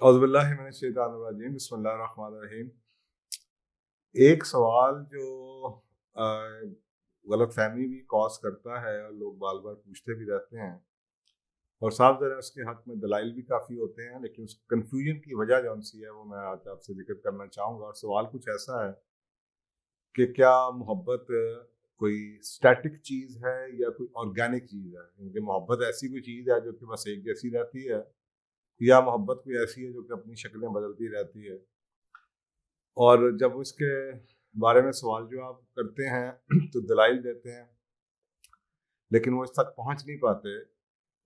اعوذ باللہ من الشیطان الرجیم، بسم اللہ الرحمن الرحیم۔ ایک سوال جو غلط فہمی بھی کاز کرتا ہے اور لوگ بار بار پوچھتے بھی رہتے ہیں، اور صاف ذرا اس کے حق میں دلائل بھی کافی ہوتے ہیں، لیکن اس کنفیوژن کی وجہ جون سی ہے وہ میں آج آپ سے ذکر کرنا چاہوں گا۔ اور سوال کچھ ایسا ہے کہ کیا محبت کوئی اسٹیٹک چیز ہے یا کوئی آرگینک چیز ہے؟ کیونکہ محبت ایسی کوئی چیز ہے جو کہ بس ایک جیسی رہتی ہے، یا محبت کوئی ایسی ہے جو کہ اپنی شکلیں بدلتی رہتی ہے؟ اور جب اس کے بارے میں سوال جواب کرتے ہیں تو دلائل دیتے ہیں، لیکن وہ اس تک پہنچ نہیں پاتے۔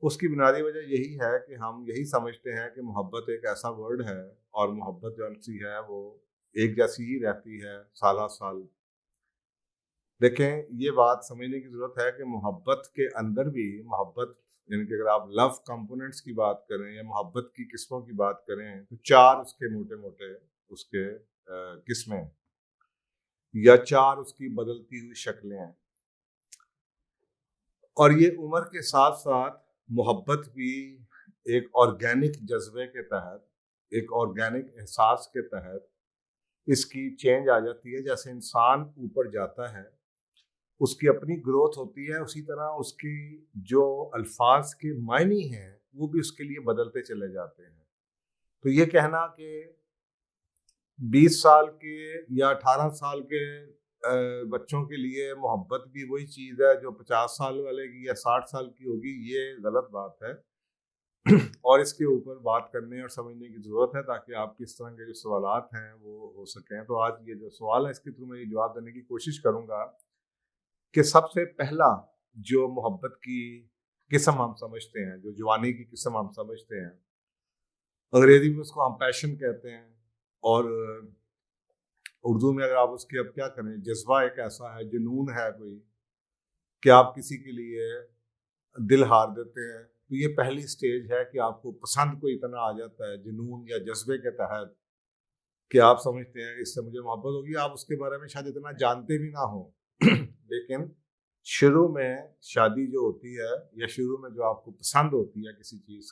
اس کی بنیادی وجہ یہی ہے کہ ہم یہی سمجھتے ہیں کہ محبت ایک ایسا ورڈ ہے، اور محبت جو سی ہے وہ ایک جیسی ہی رہتی ہے سالہ سال۔ دیکھیں، یہ بات سمجھنے کی ضرورت ہے کہ محبت کے اندر بھی محبت، یعنی کہ اگر آپ لو کمپوننٹس کی بات کریں یا محبت کی قسموں کی بات کریں تو چار اس کے موٹے موٹے اس کے قسمیں، یا چار اس کی بدلتی ہوئی شکلیں ہیں۔ اور یہ عمر کے ساتھ ساتھ محبت بھی ایک آرگینک جذبے کے تحت، ایک آرگینک احساس کے تحت اس کی چینج آ جاتی ہے۔ جیسے انسان اوپر جاتا ہے، اس کی اپنی گروتھ ہوتی ہے، اسی طرح اس کی جو الفاظ کے معنی ہیں وہ بھی اس کے لیے بدلتے چلے جاتے ہیں۔ تو یہ کہنا کہ 20 سال کے یا 18 سال کے بچوں کے لیے محبت بھی وہی چیز ہے جو 50 سال والے کی یا 60 سال کی ہوگی، یہ غلط بات ہے۔ اور اس کے اوپر بات کرنے اور سمجھنے کی ضرورت ہے تاکہ آپ کی اس طرح کے جو سوالات ہیں وہ ہو سکیں۔ تو آج یہ جو سوال ہے اس کے تھرو میں یہ جواب دینے کی کوشش کروں گا کہ سب سے پہلا جو محبت کی قسم ہم سمجھتے ہیں، جو جوانی کی قسم ہم سمجھتے ہیں، انگریزی میں اس کو ہم پیشن کہتے ہیں، اور اردو میں اگر آپ اس کی اب کیا کریں، جذبہ ایک ایسا ہے، جنون ہے کوئی، کہ آپ کسی کے لیے دل ہار دیتے ہیں۔ تو یہ پہلی سٹیج ہے کہ آپ کو پسند کو اتنا آ جاتا ہے جنون یا جذبے کے تحت کہ آپ سمجھتے ہیں کہ اس سے مجھے محبت ہوگی۔ آپ اس کے بارے میں شاید اتنا جانتے بھی نہ ہوں لیکن شروع میں شادی جو ہوتی ہے یا شروع میں جو آپ کو پسند ہوتی ہے کسی چیز،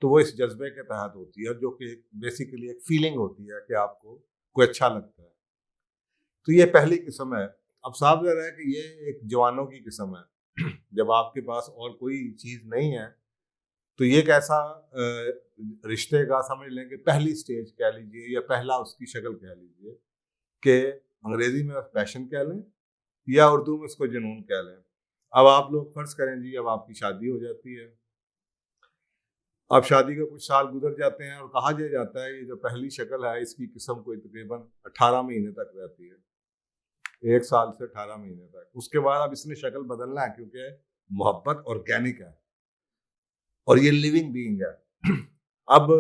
تو وہ اس جذبے کے تحت ہوتی ہے، جو کہ بیسیکلی ایک فیلنگ ہوتی ہے کہ آپ کو کوئی اچھا لگتا ہے۔ تو یہ پہلی قسم ہے۔ اب صاف ظاہر ہے کہ یہ ایک جوانوں کی قسم ہے۔ جب آپ کے پاس اور کوئی چیز نہیں ہے تو یہ ایک ایسا رشتے کا سمجھ لیں کہ پہلی سٹیج کہہ لیجیے یا پہلا اس کی شکل کہہ لیجیے، کہ انگریزی میں پیشن کہہ لیں یا اردو میں اس کو جنون کہہ لیں۔ اب آپ لوگ فرض کریں جی، اب آپ کی شادی ہو جاتی ہے، اب شادی کے کچھ سال گزر جاتے ہیں، اور کہا جاتا ہے یہ جو پہلی شکل ہے اس کی قسم کوئی تقریباً 18 مہینے تک رہتی ہے، 1 سال سے 18 مہینے تک۔ اس کے بعد اب اس نے شکل بدلنا ہے، کیونکہ محبت آرگینک ہے اور یہ لیونگ بینگ ہے۔ اب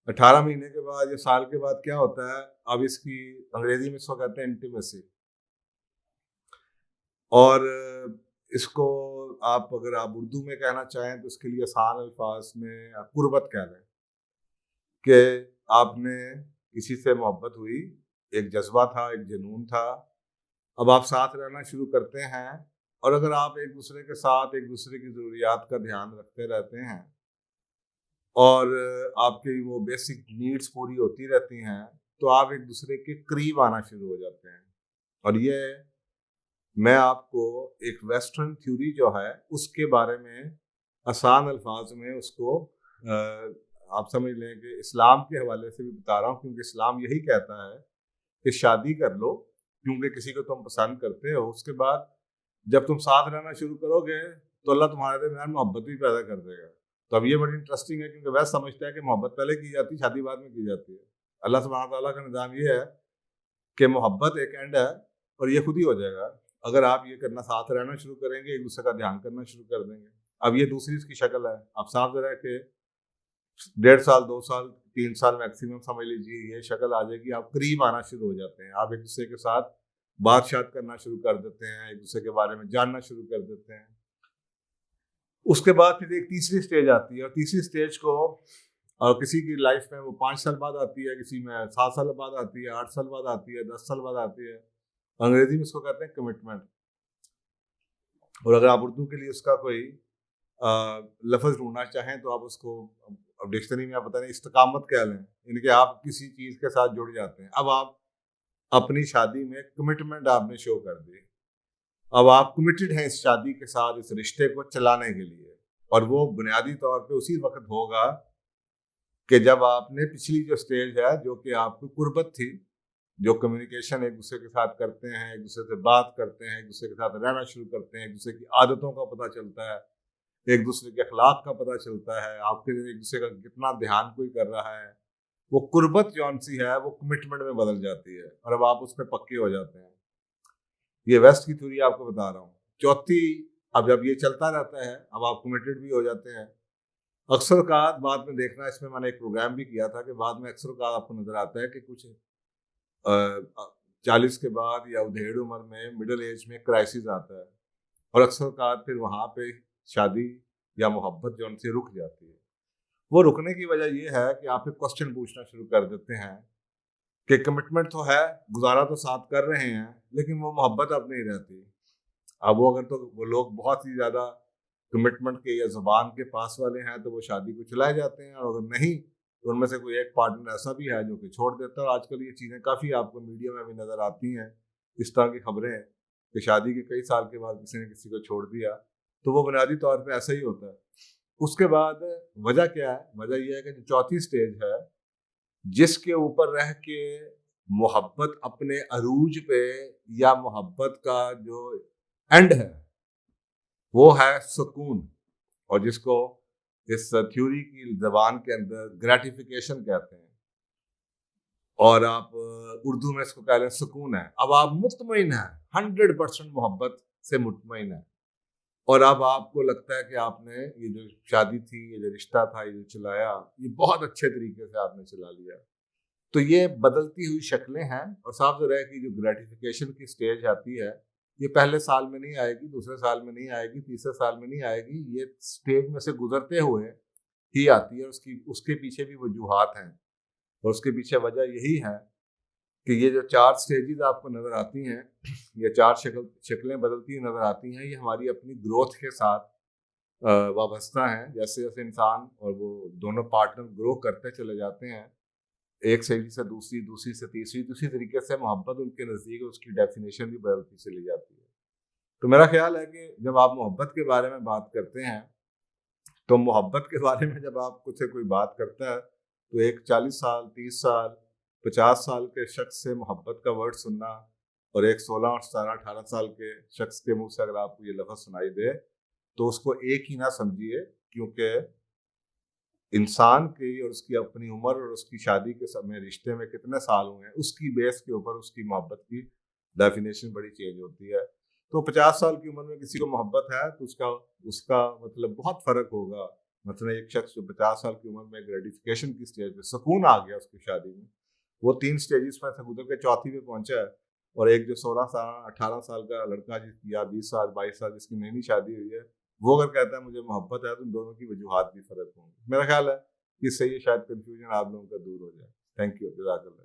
18 مہینے کے بعد یا سال کے بعد کیا ہوتا ہے، اب اس کی انگریزی میں اس کو کہتے ہیں انٹیمیسی، اور اس کو آپ اگر آپ اردو میں کہنا چاہیں تو اس کے لیے آسان الفاظ میں قربت کہہ لیں، کہ آپ نے کسی سے محبت ہوئی، ایک جذبہ تھا، ایک جنون تھا، اب آپ ساتھ رہنا شروع کرتے ہیں، اور اگر آپ ایک دوسرے کے ساتھ ایک دوسرے کی ضروریات کا دھیان رکھتے رہتے ہیں اور آپ کی وہ بیسک نیڈز پوری ہوتی رہتی ہیں، تو آپ ایک دوسرے کے قریب آنا شروع ہو جاتے ہیں۔ اور یہ میں آپ کو ایک ویسٹرن تھیوری جو ہے اس کے بارے میں آسان الفاظ میں اس کو آپ سمجھ لیں کہ اسلام کے حوالے سے بھی بتا رہا ہوں، کیونکہ اسلام یہی کہتا ہے کہ شادی کر لو کیونکہ کسی کو تم پسند کرتے ہو، اس کے بعد جب تم ساتھ رہنا شروع کرو گے تو اللہ تمہارے درمیان محبت بھی پیدا کر دے گا۔ تو اب یہ بڑی انٹرسٹنگ ہے، کیونکہ ویسے سمجھتا ہے کہ محبت پہلے کی جاتی، شادی بعد میں کی جاتی ہے۔ اللہ سبحانہ تعالیٰ کا نظام یہ ہے کہ محبت ایک اینڈ ہے اور یہ خود ہی ہو جائے گا اگر آپ یہ کرنا، ساتھ رہنا شروع کریں گے، ایک دوسرے کا دھیان کرنا شروع کر دیں گے۔ اب یہ دوسری اس کی شکل ہے۔ اب صاف ذرا ہے کہ 1.5 سال 2 سال 3 سال میکسیمم سمجھ لیجیے یہ شکل آ جائے گی، آپ قریب آنا شروع ہو جاتے ہیں، آپ ایک دوسرے کے ساتھ بات شات کرنا شروع کر دیتے ہیں، ایک دوسرے کے بارے میں جاننا شروع کر دیتے ہیں۔ اس کے بعد پھر ایک تیسری سٹیج آتی ہے، اور تیسری سٹیج کو اور کسی کی لائف میں وہ 5 سال بعد آتی ہے، کسی میں 7 سال بعد آتی ہے، 8 سال بعد آتی ہے، 10 سال بعد آتی ہے۔ انگریزی میں اس کو کہتے ہیں کمٹمنٹ، اور اگر آپ اردو کے لیے اس کا کوئی لفظ ڈھونڈنا چاہیں تو آپ اس کو اب ڈکشنری میں آپ پتہ نہیں استقامت کہہ لیں، یعنی کہ آپ کسی چیز کے ساتھ جڑ جاتے ہیں. اب آپ اپنی شادی میں کمٹمنٹ آپ نے شو کر دی، اب آپ کمیٹڈ ہیں اس شادی کے ساتھ، اس رشتے کو چلانے کے لیے، اور وہ بنیادی طور پہ اسی وقت ہوگا کہ جب آپ نے پچھلی جو سٹیج ہے جو کہ آپ کو قربت تھی، جو کمیونیکیشن ایک دوسرے کے ساتھ کرتے ہیں، ایک دوسرے سے بات کرتے ہیں، ایک دوسرے کے ساتھ رہنا شروع کرتے ہیں، ایک دوسرے کی عادتوں کا پتہ چلتا ہے، ایک دوسرے کے اخلاق کا پتہ چلتا ہے، آپ کے ایک دوسرے کا کتنا دھیان کوئی کر رہا ہے، وہ قربت جون سی ہے وہ کمٹمنٹ میں بدل جاتی ہے، اور اب آپ اس پہ پکے ہو جاتے ہیں. یہ ویسٹ کی تھیوری آپ کو بتا رہا ہوں. چوتھی، اب جب یہ چلتا رہتا ہے اب آپ کمیٹڈ بھی ہو جاتے ہیں. اکثر اوقات بعد میں دیکھنا، اس میں نے ایک پروگرام بھی کیا تھا کہ بعد میں اکثر اوقات آپ کو نظر آتا ہے کہ کچھ 40 کے بعد یا ادھیڑ عمر میں مڈل ایج میں کرائسس آتا ہے، اور اکثر اوقات پھر وہاں پہ شادی یا محبت جو ان سے رک جاتی ہے. وہ رکنے کی وجہ یہ ہے کہ آپ ایک کوسچن پوچھنا شروع کر دیتے ہیں کہ کمٹمنٹ تو ہے، گزارا تو ساتھ کر رہے ہیں، لیکن وہ محبت اب نہیں رہتی. اب وہ اگر تو وہ لوگ بہت ہی زیادہ کمٹمنٹ کے یا زبان کے پاس والے ہیں تو وہ شادی کو چلائے جاتے ہیں، اور اگر نہیں تو ان میں سے کوئی ایک پارٹنر ایسا بھی ہے جو کہ چھوڑ دیتا ہے. اور آج کل یہ چیزیں کافی آپ کو میڈیا میں بھی نظر آتی ہیں، اس طرح کی خبریں کہ شادی کے کئی سال کے بعد کسی نے کسی کو چھوڑ دیا. تو وہ بنیادی طور پہ ایسا ہی ہوتا ہے. اس کے بعد وجہ کیا ہے؟ وجہ یہ ہے کہ جو چوتھی سٹیج ہے جس کے اوپر رہ کے محبت اپنے عروج پہ یا محبت کا جو اینڈ ہے وہ ہے سکون، اور جس کو اس تھیوری کی زبان کے اندر گریٹیفیکیشن کہتے ہیں، اور آپ اردو میں اس کو کہہ لیں سکون ہے. اب آپ مطمئن ہیں، 100% محبت سے مطمئن ہیں، اور اب آپ کو لگتا ہے کہ آپ نے یہ جو شادی تھی، یہ جو رشتہ تھا، یہ جو چلایا، یہ بہت اچھے طریقے سے آپ نے چلا لیا. تو یہ بدلتی ہوئی شکلیں ہیں، اور صاف ظاہر ہے کہ جو گریٹیفیکیشن کی سٹیج آتی ہے یہ پہلے سال میں نہیں آئے گی، دوسرے سال میں نہیں آئے گی، تیسرے سال میں نہیں آئے گی، یہ سٹیج میں سے گزرتے ہوئے ہی آتی ہے. اس کے پیچھے بھی وجوہات ہیں، اور اس کے پیچھے وجہ یہی ہے کہ یہ جو 4 سٹیجز آپ کو نظر آتی ہیں، یہ 4 شکلیں بدلتی ہوئی نظر آتی ہیں، یہ ہماری اپنی گروتھ کے ساتھ وابستہ ہیں. جیسے جیسے انسان اور وہ دونوں پارٹنر گرو کرتے چلے جاتے ہیں، ایک سٹیج سے دوسری، دوسری سے تیسری، اسی طریقے سے محبت ان کے نزدیک اس کی ڈیفینیشن بھی بدلتی چلی جاتی ہے. تو میرا خیال ہے کہ جب آپ محبت کے بارے میں بات کرتے ہیں تو محبت کے بارے میں جب آپ کچھ سے کوئی بات کرتا ہے تو ایک 40 سال، 30 سال، 50 سال کے شخص سے محبت کا ورڈ سننا، اور ایک 16 اور 17 18 سال کے شخص کے منہ سے اگر آپ کو یہ لفظ سنائی دے تو اس کو ایک ہی نہ سمجھیے، کیونکہ انسان کی اور اس کی اپنی عمر اور اس کی شادی کے سمے رشتے میں کتنے سال ہوئے ہیں، اس کی بیس کے اوپر اس کی محبت کی ڈیفینیشن بڑی چینج ہوتی ہے. تو 50 سال کی عمر میں کسی کو محبت ہے تو اس کا مطلب بہت فرق ہوگا. مثلا ایک شخص جو 50 سال کی عمر میں گریٹیفیکیشن کی سٹیج پہ سکون آ گیا اس کی شادی میں، وہ 3 سٹیجز میں سے گزر کے چوتھی پہ پہنچا ہے، اور ایک جو 16 سال 18 سال کا لڑکا یا 20 سال 22 سال جس کی نئی نئی شادی ہوئی ہے، وہ اگر کہتا ہے مجھے محبت ہے تو ان دونوں کی وجوہات بھی فرق ہوں گی. میرا خیال ہے کہ اس سے یہ شاید کنفیوژن آپ لوگوں کا دور ہو جائے. تھینک یو، جزاک اللہ.